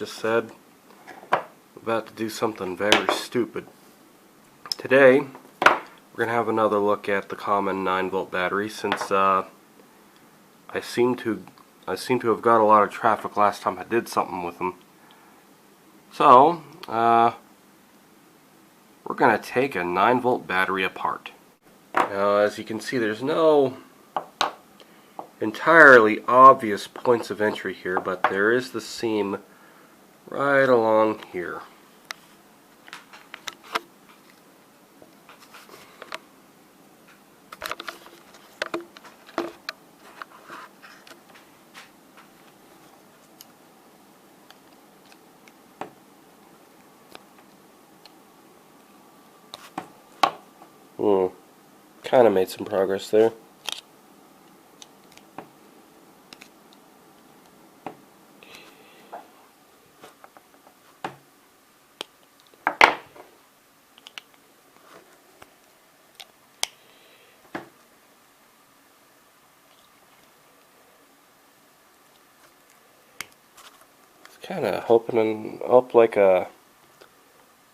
just said. I'm about to do something very stupid. Today, we're going to have another look at the common 9-volt battery, since I seem to have got a lot of traffic last time I did something with them. So, we're going to take a 9-volt battery apart. Now, as you can see, there's no entirely obvious points of entry here, but there is the seam right along here. Kind of made some progress there. Kind of opening up like a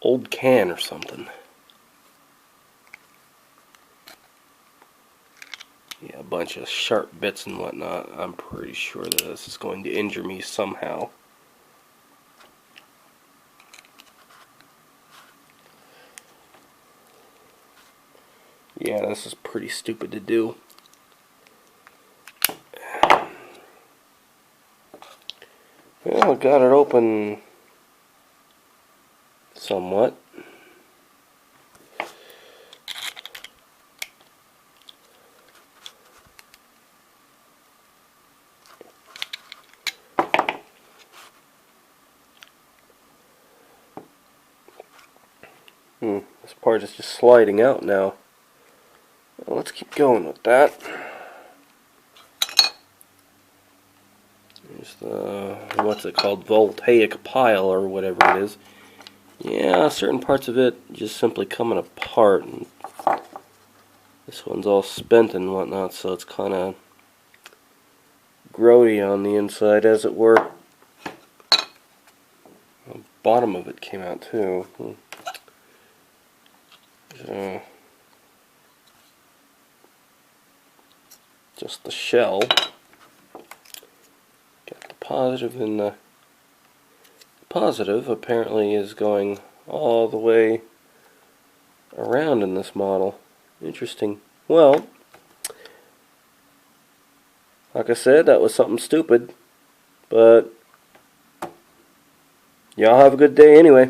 old can or something. Yeah, a bunch of sharp bits and whatnot. I'm pretty sure that this is going to injure me somehow. Yeah, this is pretty stupid to do. Well, I got it open somewhat. This part is just sliding out now. Well, let's keep going with that. There's the, what's it called, voltaic pile or whatever it is. Yeah, certain parts of it just simply coming apart. And this one's all spent and whatnot, so it's kind of grody on the inside, as it were. The bottom of it came out too. Just the shell. Got the positive, and the positive apparently is going all the way around in this model. Interesting. Well, like I said, that was something stupid, but y'all have a good day anyway.